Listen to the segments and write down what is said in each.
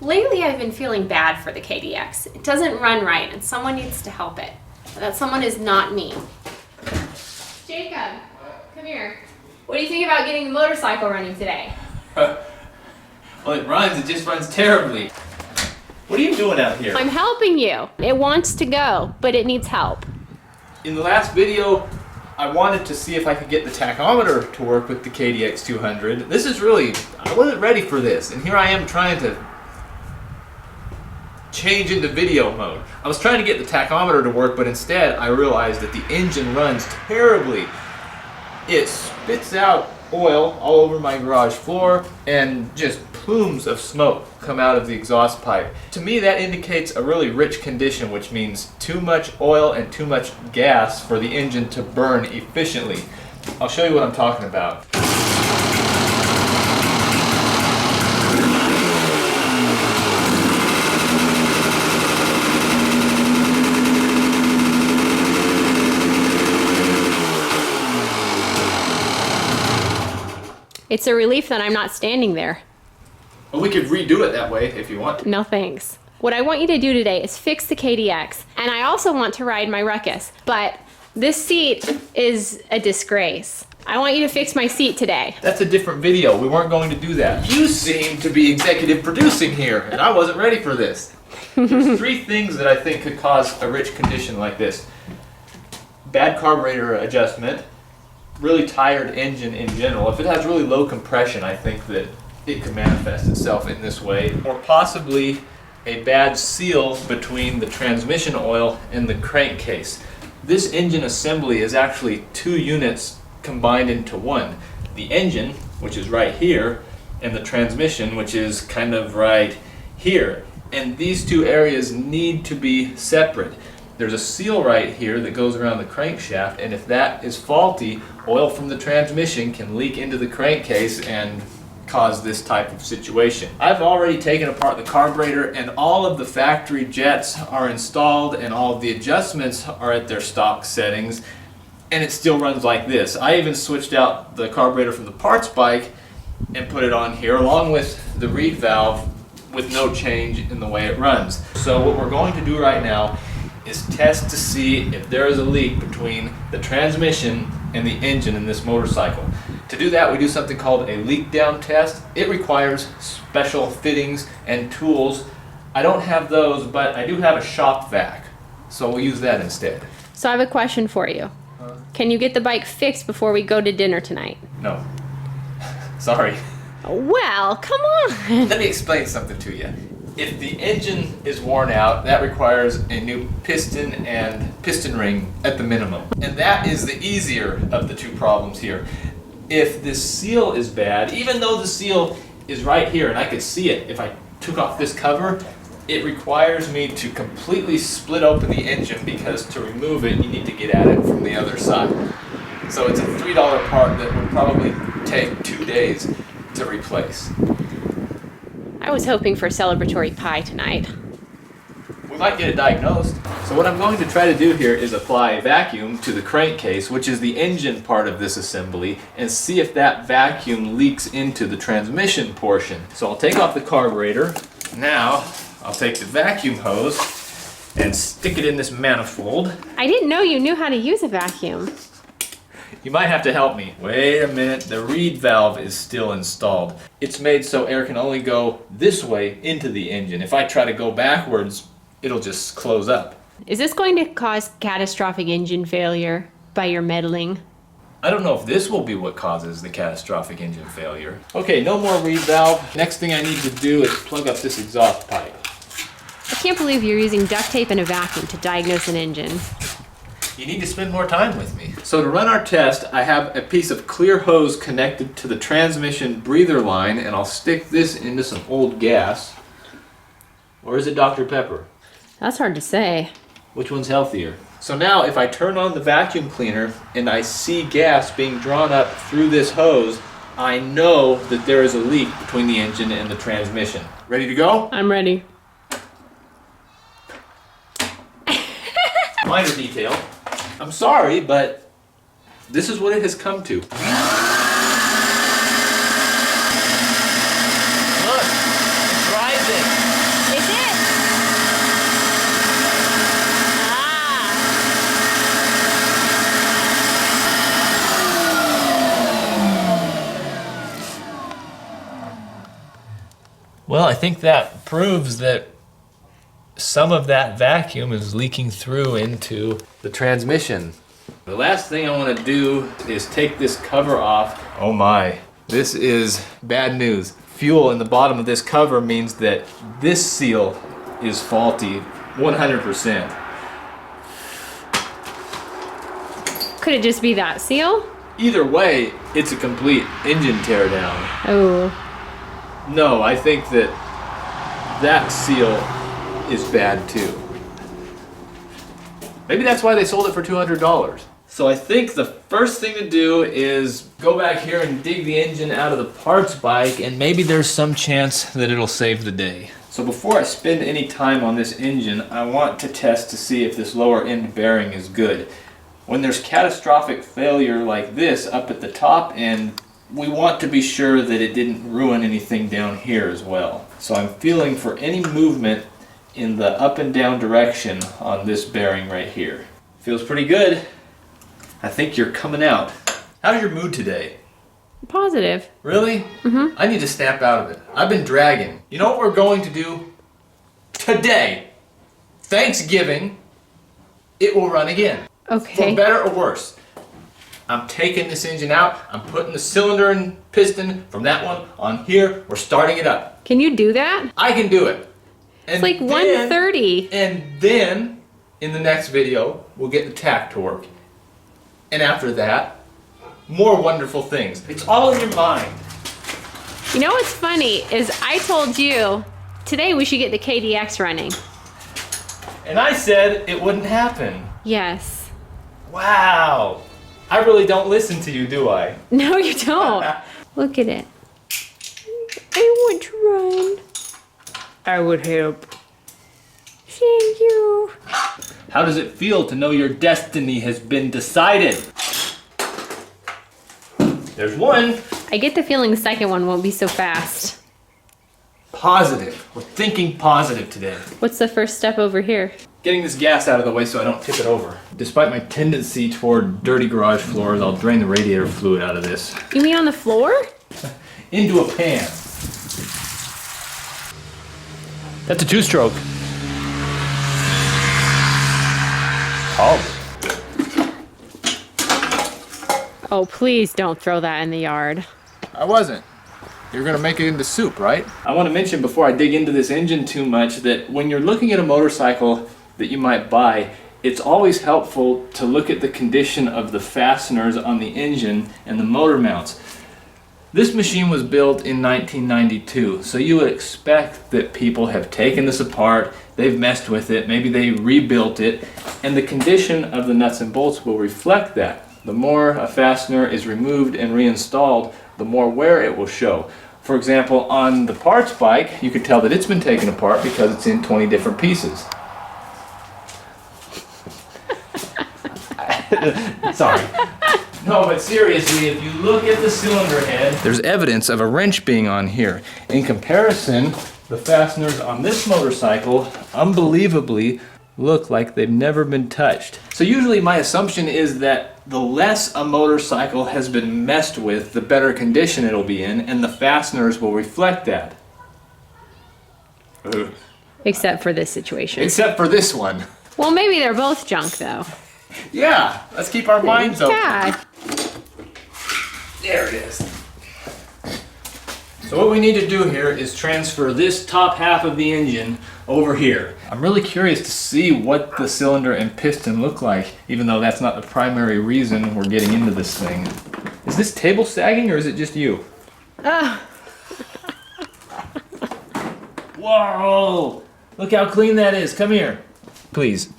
Lately I've been feeling bad for the KDX. It doesn't run right and someone needs to help it. That someone is not me. Jacob, come here. What do you think about getting the motorcycle running today? Well, it just runs terribly. What are you doing out here? I'm helping you. It wants to go, but it needs help. In the last video, I wanted to see if I could get the tachometer to work with the KDX 200. This is really, I wasn't ready for this, and here I am trying to change into video mode. I was trying to get the tachometer to work, but instead I realized that the engine runs terribly. It spits out oil all over my garage floor and just plumes of smoke come out of the exhaust pipe. To me, that indicates a really rich condition, which means too much oil and too much gas for the engine to burn efficiently. I'll show you what I'm talking about. It's a relief that I'm not standing there. Well, we could redo it that way if you want. No thanks. What I want you to do today is fix the KDX, and I also want to ride my Ruckus, but this seat is a disgrace. I want you to fix my seat today. That's a different video. We weren't going to do that. You seem to be executive producing here, and I wasn't ready for this. There's three things that I think could cause a rich condition like this. Bad carburetor adjustment, really tired engine in general. If it has really low compression, I think that it could manifest itself in this way, or possibly a bad seal between the transmission oil and the crankcase. This engine assembly is actually two units combined into one. The engine, which is right here, and the transmission, which is kind of right here. And these two areas need to be separate. There's a seal right here that goes around the crankshaft, and if that is faulty, oil from the transmission can leak into the crankcase and cause this type of situation. I've already taken apart the carburetor, and all of the factory jets are installed and all of the adjustments are at their stock settings, and it still runs like this. I even switched out the carburetor from the parts bike and put it on here along with the reed valve with no change in the way it runs. So what we're going to do right now is test to see if there is a leak between the transmission and the engine in this motorcycle. To do that, we do something called a leak down test. It requires special fittings and tools. I don't have those, but I do have a shop vac, so we'll use that instead. So I have a question for you. Can you get the bike fixed before we go to dinner tonight? No. Sorry. Well, come on. Let me explain something to you. If the engine is worn out, that requires a new piston and piston ring at the minimum. And that is the easier of the two problems here. If this seal is bad, even though the seal is right here and I could see it if I took off this cover, it requires me to completely split open the engine, because to remove it you need to get at it from the other side. So it's a $3 part that would probably take 2 days to replace. I was hoping for celebratory pie tonight. We might get it diagnosed. So what I'm going to try to do here is apply vacuum to the crankcase, which is the engine part of this assembly, and see if that vacuum leaks into the transmission portion. So I'll take off the carburetor. Now I'll take the vacuum hose and stick it in this manifold. I didn't know you knew how to use a vacuum. You might have to help me. Wait a minute, the reed valve is still installed. It's made so air can only go this way into the engine. If I try to go backwards, it'll just close up. Is this going to cause catastrophic engine failure by your meddling? I don't know if this will be what causes the catastrophic engine failure. Okay, no more reed valve. Next thing I need to do is plug up this exhaust pipe. I can't believe you're using duct tape and a vacuum to diagnose an engine. You need to spend more time with me. So to run our test, I have a piece of clear hose connected to the transmission breather line, and I'll stick this into some old gas. Or is it Dr. Pepper? That's hard to say. Which one's healthier? So now if I turn on the vacuum cleaner and I see gas being drawn up through this hose, I know that there is a leak between the engine and the transmission. Ready to go? I'm ready. Minor detail. I'm sorry, but this is what it has come to. Look, it's rising. I think that proves that some of that vacuum is leaking through into the transmission. The last thing I want to do is take this cover off. Oh my, this is bad news. Fuel in the bottom of this cover means that this seal is faulty 100%. Could it just be that seal? Either way, it's a complete engine teardown. Oh. No, I think that that seal is bad too. Maybe that's why they sold it for $200. So I think the first thing to do is go back here and dig the engine out of the parts bike, and maybe there's some chance that it'll save the day. So before I spend any time on this engine, I want to test to see if this lower end bearing is good. When there's catastrophic failure like this up at the top end, we want to be sure that it didn't ruin anything down here as well. So I'm feeling for any movement in the up and down direction on this bearing right here. Feels pretty good. I think you're coming out. How's your mood today? Positive. Really? Mm-hmm. I need to snap out of it. I've been dragging. You know what we're going to do? Today, Thanksgiving, it will run again. Okay. For better or worse. I'm taking this engine out. I'm putting the cylinder and piston from that one on here. We're starting it up. Can you do that? I can do it. And It's like 1:30. And then, in the next video, we'll get the tach to work. And after that, more wonderful things. It's all in your mind. You know what's funny is I told you today we should get the KDX running. And I said it wouldn't happen. Yes. Wow. I really don't listen to you, do I? No, you don't. Look at it. I want to run. I would help. Thank you. How does it feel to know your destiny has been decided? There's one. I get the feeling the second one won't be so fast. Positive. We're thinking positive today. What's the first step over here? Getting this gas out of the way so I don't tip it over. Despite my tendency toward dirty garage floors, I'll drain the radiator fluid out of this. You mean on the floor? Into a pan. That's a two-stroke. Oh, please don't throw that in the yard. I wasn't. You're gonna make it into soup, right? I want to mention before I dig into this engine too much that when you're looking at a motorcycle that you might buy, it's always helpful to look at the condition of the fasteners on the engine and the motor mounts. This machine was built in 1992, so you would expect that people have taken this apart, they've messed with it, maybe they rebuilt it, and the condition of the nuts and bolts will reflect that. The more a fastener is removed and reinstalled, the more wear it will show. For example, on the parts bike, you could tell that it's been taken apart because it's in 20 different pieces. Sorry. No, but seriously, if you look at the cylinder head, there's evidence of a wrench being on here. In comparison, the fasteners on this motorcycle unbelievably look like they've never been touched. So usually my assumption is that the less a motorcycle has been messed with, the better condition it'll be in, and the fasteners will reflect that. Except for this situation. Except for this one. Well, maybe they're both junk, though. Yeah, let's keep our minds open. Yeah. There it is. So what we need to do here is transfer this top half of the engine over here. I'm really curious to see what the cylinder and piston look like, even though that's not the primary reason we're getting into this thing. Is this table sagging or is it just you? Whoa! Look how clean that is. Come here. Please.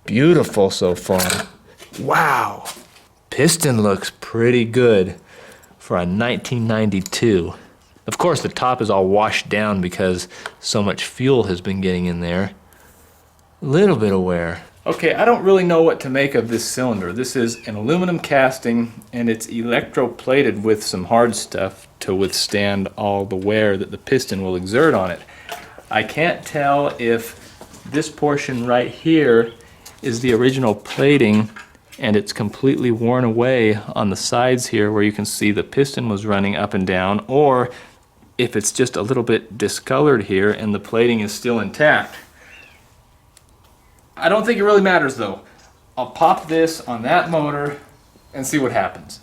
Beautiful so far. Wow. Piston looks pretty good for a 1992. Of course, the top is all washed down because so much fuel has been getting in there. A little bit of wear. Okay, I don't really know what to make of this cylinder. This is an aluminum casting and it's electroplated with some hard stuff to withstand all the wear that the piston will exert on it. I can't tell if this portion right here is the original plating and it's completely worn away on the sides here where you can see the piston was running up and down, or if it's just a little bit discolored here and the plating is still intact. I don't think it really matters though. I'll pop this on that motor and see what happens.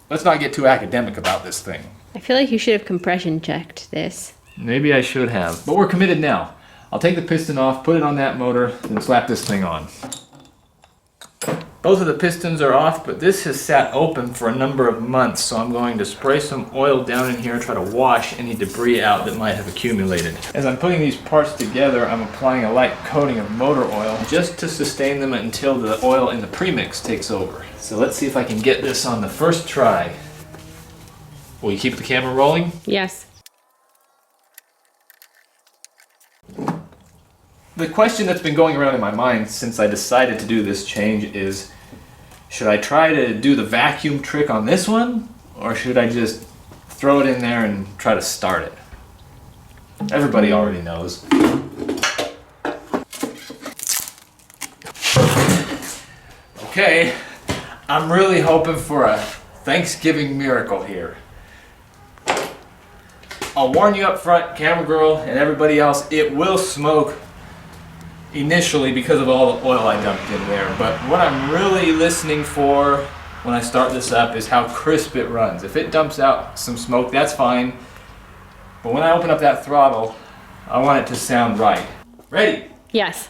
Let's not get too academic about this thing. I feel like you should have compression checked this. Maybe I should have, but we're committed now. I'll take the piston off, put it on that motor, then slap this thing on. Both of the pistons are off, but this has sat open for a number of months, so I'm going to spray some oil down in here and try to wash any debris out that might have accumulated. As I'm putting these parts together, I'm applying a light coating of motor oil just to sustain them until the oil in the premix takes over. So let's see if I can get this on the first try. Will you keep the camera rolling? Yes. The question that's been going around in my mind since I decided to do this change is, should I try to do the vacuum trick on this one, or should I just throw it in there and try to start it? Everybody already knows. Okay, I'm really hoping for a Thanksgiving miracle here. I'll warn you up front, camera girl and everybody else, it will smoke initially because of all the oil I dumped in there, but what I'm really listening for when I start this up is how crisp it runs. If it dumps out some smoke, that's fine, but when I open up that throttle, I want it to sound right. Ready? Yes.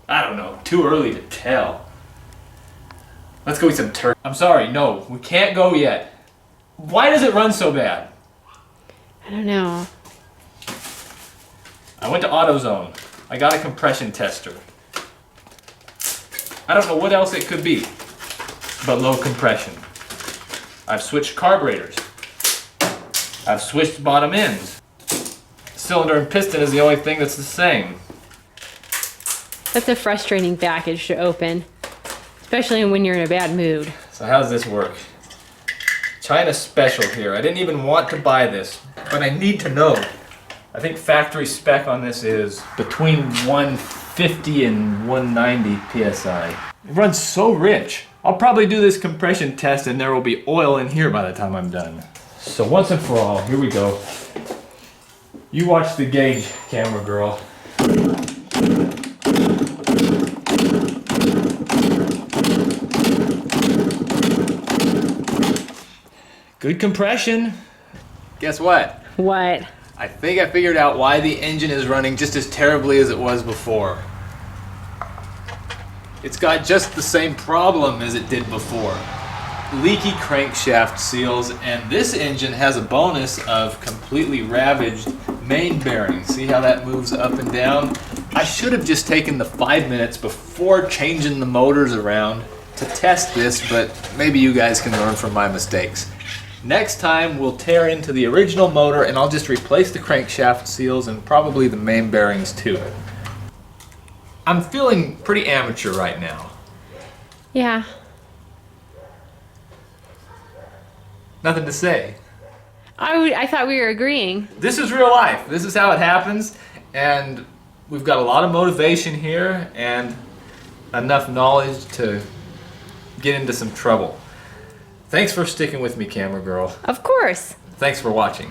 I don't know, too early to tell. Let's go eat some turkey. I'm sorry, no, we can't go yet. Why does it run so bad? I don't know. I went to AutoZone. I got a compression tester. I don't know what else it could be, but low compression. I've switched carburetors. I've switched bottom ends. Cylinder and piston is the only thing that's the same. That's a frustrating package to open, especially when you're in a bad mood. So how does this work? China special here. I didn't even want to buy this, but I need to know. I think factory spec on this is between 150 and 190 psi. It runs so rich. I'll probably do this compression test and there will be oil in here by the time I'm done. So once and for all, here we go. You watch the gauge, camera girl. Good compression. Guess what? What? I think I figured out why the engine is running just as terribly as it was before. It's got just the same problem as it did before. Leaky crankshaft seals, and this engine has a bonus of completely ravaged main bearings. See how that moves up and down? I should have just taken the 5 minutes before changing the motors around to test this, but maybe you guys can learn from my mistakes. Next time we'll tear into the original motor and I'll just replace the crankshaft seals and probably the main bearings too. I'm feeling pretty amateur right now. Yeah. Nothing to say. I thought we were agreeing. This is real life. This is how it happens, and we've got a lot of motivation here and enough knowledge to get into some trouble. Thanks for sticking with me, camera girl. Of course. Thanks for watching.